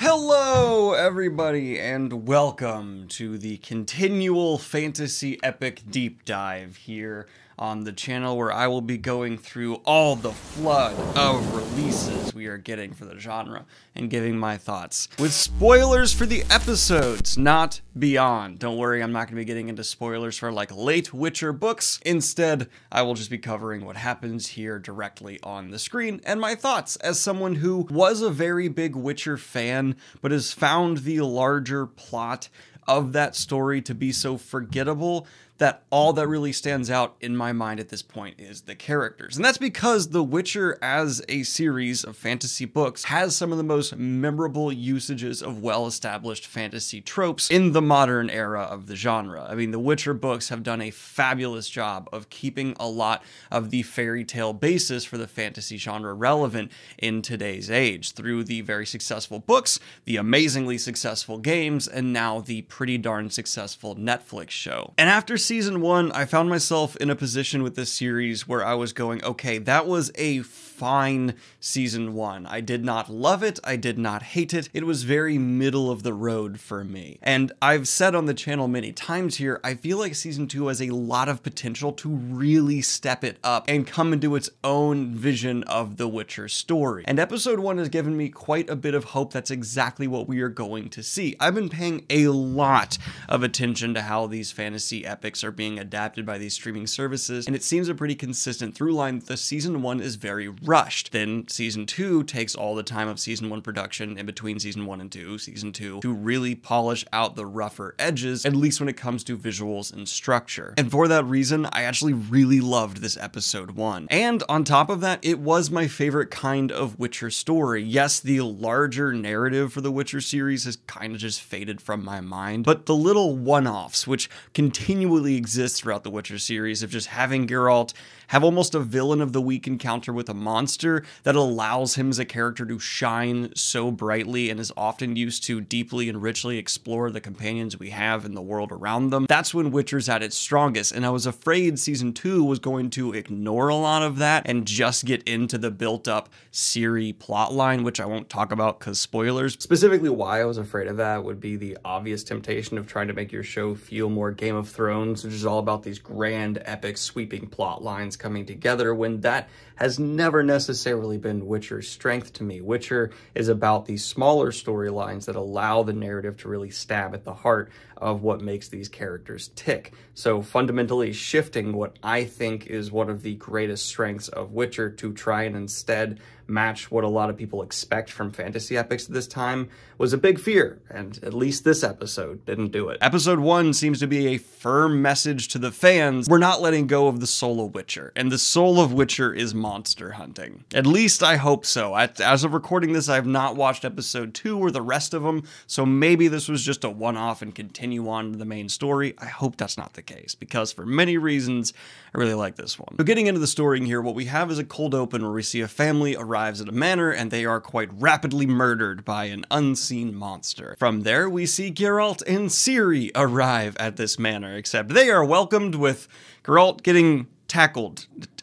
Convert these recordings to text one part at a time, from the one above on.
Hello, everybody, and welcome to the continual fantasy epic deep dive here on the channel, where I will be going through all the flood of releases we are getting for the genre and giving my thoughts, with spoilers for the episodes, not beyond. Don't worry, I'm not going to be getting into spoilers for like late Witcher books. Instead, I will just be covering what happens here directly on the screen and my thoughts as someone who was a very big Witcher fan, but has found the larger plot of that story to be so forgettable that all that really stands out in my mind at this point is the characters. And that's because The Witcher as a series of fantasy books has some of the most memorable usages of well-established fantasy tropes in the modern era of the genre. I mean, The Witcher books have done a fabulous job of keeping a lot of the fairy tale basis for the fantasy genre relevant in today's age through the very successful books, the amazingly successful games, and now the pretty darn successful Netflix show. And after season 1, I found myself in a position with this series where I was going, okay, that was a fine season 1. I did not love it. I did not hate it. It was very middle of the road for me. And I've said on the channel many times here, I feel like season 2 has a lot of potential to really step it up and come into its own vision of the Witcher story. And episode 1 has given me quite a bit of hope that's exactly what we are going to see. I've been paying a lot of attention to how these fantasy epics are being adapted by these streaming services, and it seems a pretty consistent through line that the season 1 is very rushed. Then season 2 takes all the time of season 1 production in between season 1 and 2, season 2, to really polish out the rougher edges, at least when it comes to visuals and structure. And for that reason, I actually really loved this episode 1. And on top of that, it was my favorite kind of Witcher story. Yes, the larger narrative for the Witcher series has kind of just faded from my mind, but the little one-offs, which continually exists throughout the Witcher series, of just having Geralt have almost a villain of the week encounter with a monster that allows him as a character to shine so brightly and is often used to deeply and richly explore the companions we have in the world around them. That's when Witcher's at its strongest, and I was afraid season 2 was going to ignore a lot of that and just get into the built-up Ciri plotline, which I won't talk about because spoilers. Specifically why I was afraid of that would be the obvious temptation of trying to make your show feel more Game of Thrones, which is all about these grand, epic, sweeping plot lines coming together, when that has never necessarily been Witcher's strength to me. Witcher is about these smaller storylines that allow the narrative to really stab at the heart of what makes these characters tick. So fundamentally shifting what I think is one of the greatest strengths of Witcher to try and instead match what a lot of people expect from fantasy epics at this time was a big fear, and at least this episode didn't do it. Episode 1 seems to be a firm message to the fans. We're not letting go of the soul of Witcher, and the soul of Witcher is monster hunting. At least I hope so. As of recording this, I have not watched episode 2 or the rest of them, so maybe this was just a one-off and continue on to the main story. I hope that's not the case, because for many reasons, I really like this one. So getting into the story here, what we have is a cold open where we see a family arrives at a manor, and they are quite rapidly murdered by an unseen monster. From there, we see Geralt and Ciri arrive at this manor, except they are welcomed with Geralt getting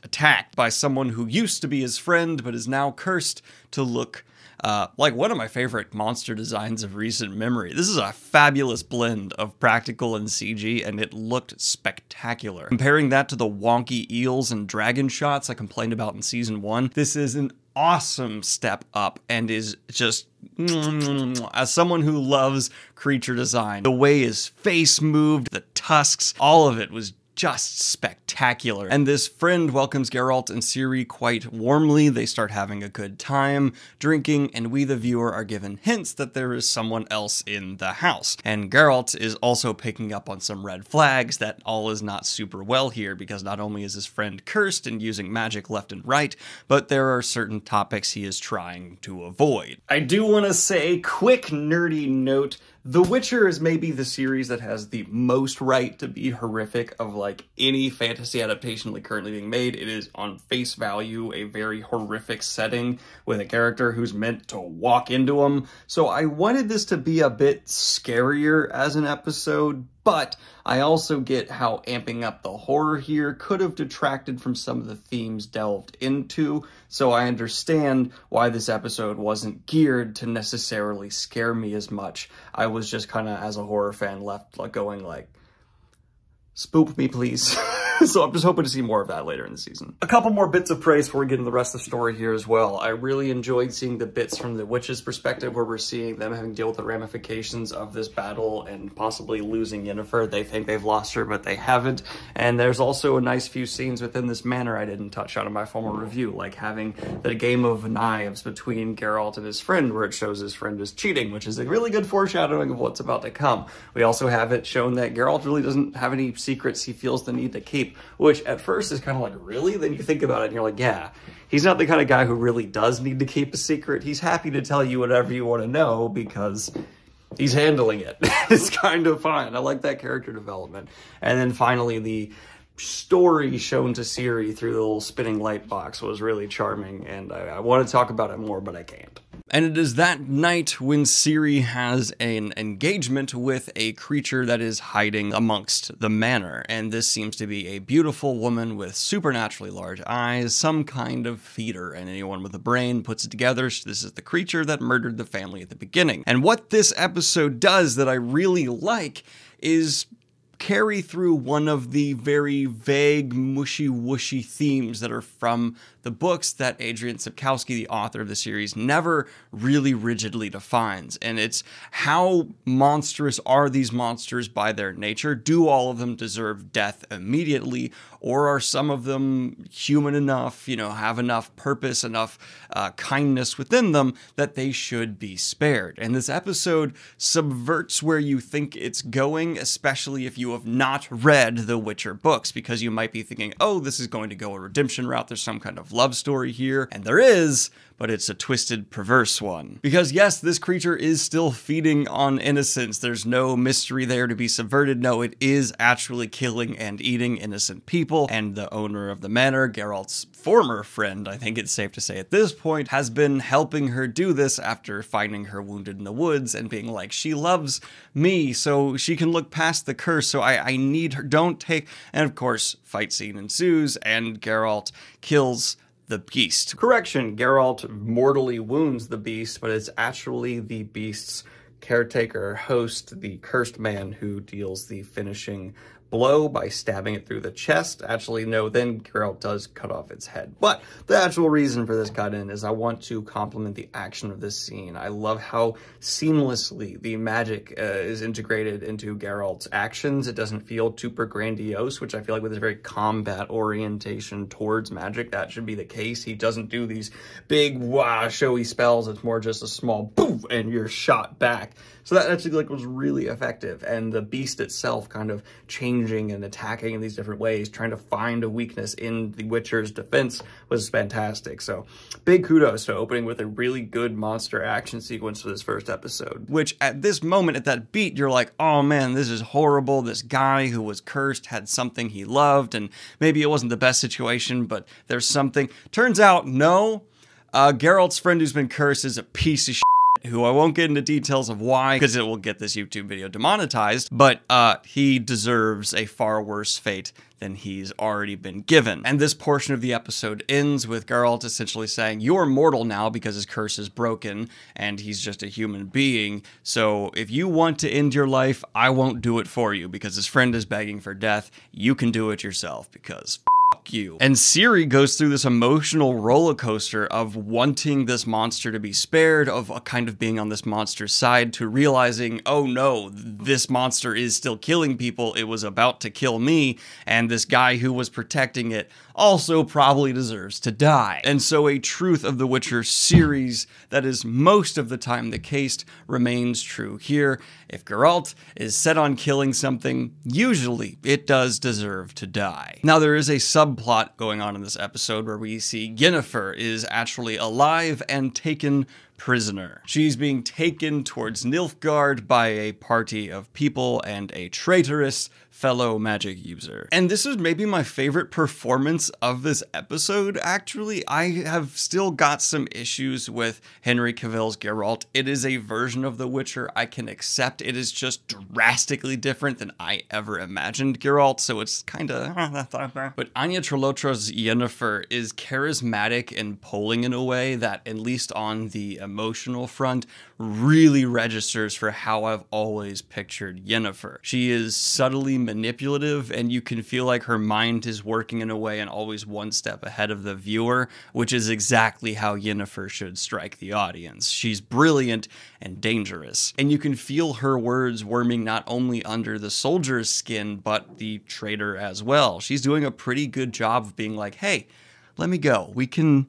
attacked by someone who used to be his friend, but is now cursed to look like one of my favorite monster designs of recent memory. This is a fabulous blend of practical and CG, and it looked spectacular. Comparing that to the wonky eels and dragon shots I complained about in season 1, this is an awesome step up and is just, as someone who loves creature design, the way his face moved, the tusks, all of it was just spectacular. And this friend welcomes Geralt and Ciri quite warmly. They start having a good time, drinking, and we, the viewer, are given hints that there is someone else in the house. And Geralt is also picking up on some red flags that all is not super well here, because not only is his friend cursed and using magic left and right, but there are certain topics he is trying to avoid. I do want to say, quick nerdy note, The Witcher is maybe the series that has the most right to be horrific of like any fantasy adaptation like currently being made. It is on face value a very horrific setting with a character who's meant to walk into them. So I wanted this to be a bit scarier as an episode, But I also get how amping up the horror here could have detracted from some of the themes delved into, so I understand why this episode wasn't geared to necessarily scare me as much. I was just kind of, as a horror fan, left going like, spook me, please. So I'm just hoping to see more of that later in the season. A couple more bits of praise before we get into the rest of the story here as well. I really enjoyed seeing the bits from the witches' perspective where we're seeing them having to deal with the ramifications of this battle and possibly losing Yennefer. They think they've lost her, but they haven't. And there's also a nice few scenes within this manor I didn't touch on in my formal review, like having the game of knives between Geralt and his friend, where it shows his friend is cheating, which is a really good foreshadowing of what's about to come. We also have it shown that Geralt really doesn't have any secrets he feels the need to keep, which at first is kind of like, really? Then you think about it and you're like, yeah, he's not the kind of guy who really does need to keep a secret. He's happy to tell you whatever you want to know because he's handling it. It's kind of fine. I like that character development. And then finally, the story shown to Ciri through the little spinning light box was really charming, and I want to talk about it more, but I can't. And it is that night when Ciri has an engagement with a creature that is hiding amongst the manor, and this seems to be a beautiful woman with supernaturally large eyes, some kind of feeder, and anyone with a brain puts it together. This is the creature that murdered the family at the beginning. And what this episode does that I really like is carry through one of the very vague, mushy-wushy themes that are from the books that Adrian Sapkowski, the author of the series, never really rigidly defines. And it's how monstrous are these monsters by their nature? Do all of them deserve death immediately? Or are some of them human enough, you know, have enough purpose, enough kindness within them that they should be spared? And this episode subverts where you think it's going, especially if you have not read the Witcher books, because you might be thinking, oh, this is going to go a redemption route. There's some kind of love story here. And there is, but it's a twisted, perverse one. Because yes, this creature is still feeding on innocence. There's no mystery there to be subverted. No, it is actually killing and eating innocent people. And the owner of the manor, Geralt's former friend, I think it's safe to say at this point, has been helping her do this after finding her wounded in the woods and being like, she loves me, so she can look past the curse, so I need her, don't take... And of course, fight scene ensues, and Geralt kills the beast. Correction, Geralt mortally wounds the beast, but it's actually the beast's caretaker, host, the cursed man, who deals the finishing blow by stabbing it through the chest. Actually, no, then Geralt does cut off its head. But the actual reason for this cut-in is I want to compliment the action of this scene. I love how seamlessly the magic is integrated into Geralt's actions. It doesn't feel super grandiose, which I feel like with his very combat orientation towards magic, that should be the case. He doesn't do these big, wow, showy spells. It's more just a small poof, and you're shot back. So that actually was really effective. And the beast itself kind of changing and attacking in these different ways, trying to find a weakness in the Witcher's defense was fantastic. So big kudos to opening with a really good monster action sequence for this first episode. Which at this moment, at that beat, you're like, oh man, this is horrible. This guy who was cursed had something he loved, and maybe it wasn't the best situation, but there's something. Turns out, no. Geralt's friend who's been cursed is a piece of shit, who I won't get into details of why, because it will get this YouTube video demonetized, but he deserves a far worse fate than he's already been given. And this portion of the episode ends with Geralt essentially saying, you're mortal now because his curse is broken, and he's just a human being, so if you want to end your life, I won't do it for you, because his friend is begging for death. You can do it yourself, because you. And Ciri goes through this emotional roller coaster of wanting this monster to be spared, of a kind of being on this monster's side, to realizing, oh no, this monster is still killing people. It was about to kill me, and this guy who was protecting it also probably deserves to die. And so a truth of the Witcher series that is most of the time the case remains true here. If Geralt is set on killing something, usually it does deserve to die. Now there is a subplot going on in this episode where we see Yennefer is actually alive and taken prisoner. She's being taken towards Nilfgaard by a party of people and a traitorous fellow magic user. And this is maybe my favorite performance of this episode, actually. I have still got some issues with Henry Cavill's Geralt. It is a version of The Witcher I can accept. It is just drastically different than I ever imagined Geralt, so it's kind of... But Anya Chalotra's Yennefer is charismatic and pulling in a way that, at least on the emotional front, really registers for how I've always pictured Yennefer. She is subtly manipulative, and you can feel like her mind is working in a way and always one step ahead of the viewer, which is exactly how Yennefer should strike the audience. She's brilliant and dangerous, and you can feel her words worming not only under the soldier's skin, but the traitor as well. She's doing a pretty good job of being like, hey, let me go. We can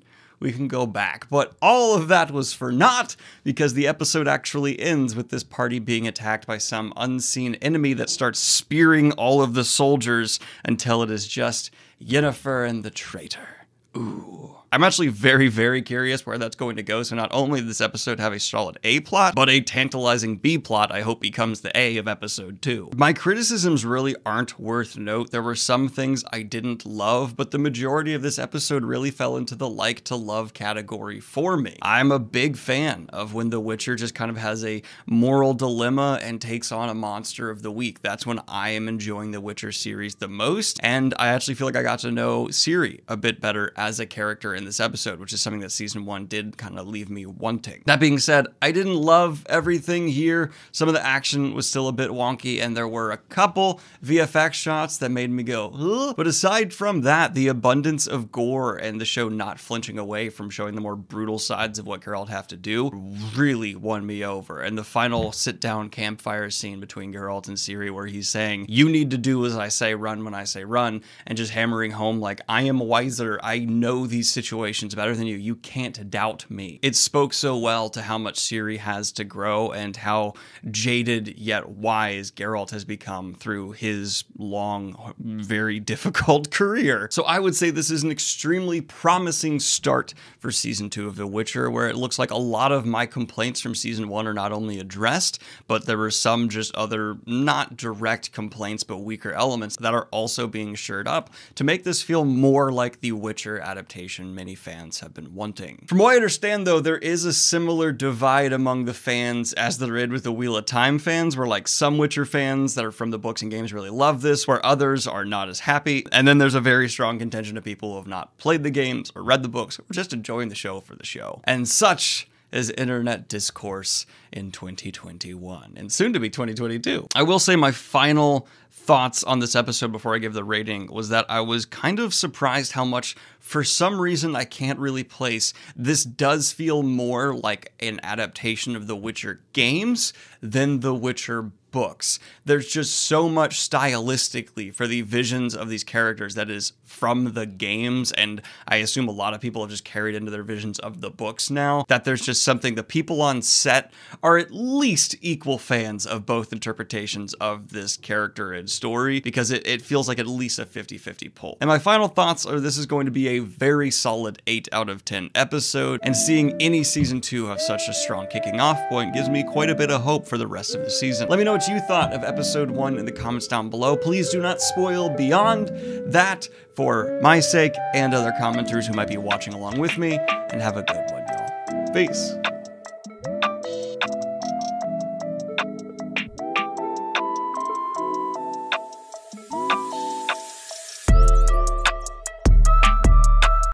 go back. But all of that was for naught, because the episode actually ends with this party being attacked by some unseen enemy that starts spearing all of the soldiers until it is just Yennefer and the traitor. Ooh. I'm actually very, very curious where that's going to go. So not only does this episode have a solid A plot, but a tantalizing B plot I hope becomes the A of episode 2. My criticisms really aren't worth note. There were some things I didn't love, but the majority of this episode really fell into the like to love category for me. I'm a big fan of when The Witcher just kind of has a moral dilemma and takes on a monster of the week. That's when I am enjoying The Witcher series the most, and I actually feel like I got to know Ciri a bit better as a character in this episode, which is something that season 1 did kind of leave me wanting. That being said, I didn't love everything here. Some of the action was still a bit wonky, and there were a couple VFX shots that made me go, ugh. But aside from that, the abundance of gore and the show not flinching away from showing the more brutal sides of what Geralt have to do really won me over. And the final sit-down campfire scene between Geralt and Ciri, where he's saying, you need to do as I say, run when I say run, and just hammering home like, I am wiser, I know these situations better than you. You can't doubt me. It spoke so well to how much Ciri has to grow and how jaded yet wise Geralt has become through his long, very difficult career. So I would say this is an extremely promising start for season 2 of The Witcher, where it looks like a lot of my complaints from season 1 are not only addressed, but there were some just other not direct complaints, but weaker elements that are also being shored up to make this feel more like the Witcher adaptation many fans have been wanting. From what I understand, though, there is a similar divide among the fans as there is with the Wheel of Time fans, where like some Witcher fans that are from the books and games really love this, where others are not as happy. And then there's a very strong contingent of people who have not played the games or read the books or just enjoying the show for the show. And such is internet discourse in 2021 and soon to be 2022. I will say my final thoughts on this episode before I give the rating was that I was kind of surprised how much, for some reason I can't really place, this does feel more like an adaptation of the Witcher games than the Witcher books. There's just so much stylistically for the visions of these characters that is from the games, and I assume a lot of people have just carried into their visions of the books now, that there's just something, the people on set are at least equal fans of both interpretations of this character and story, because it feels like at least a 50-50 pull. And my final thoughts are this is going to be a very solid 8 out of 10 episode, and seeing any season 2 have such a strong kicking off point gives me quite a bit of hope for the rest of the season. Let me know what you thought of episode 1 in the comments down below. Please do not spoil beyond that for my sake and other commenters who might be watching along with me, and have a good one, y'all. Peace.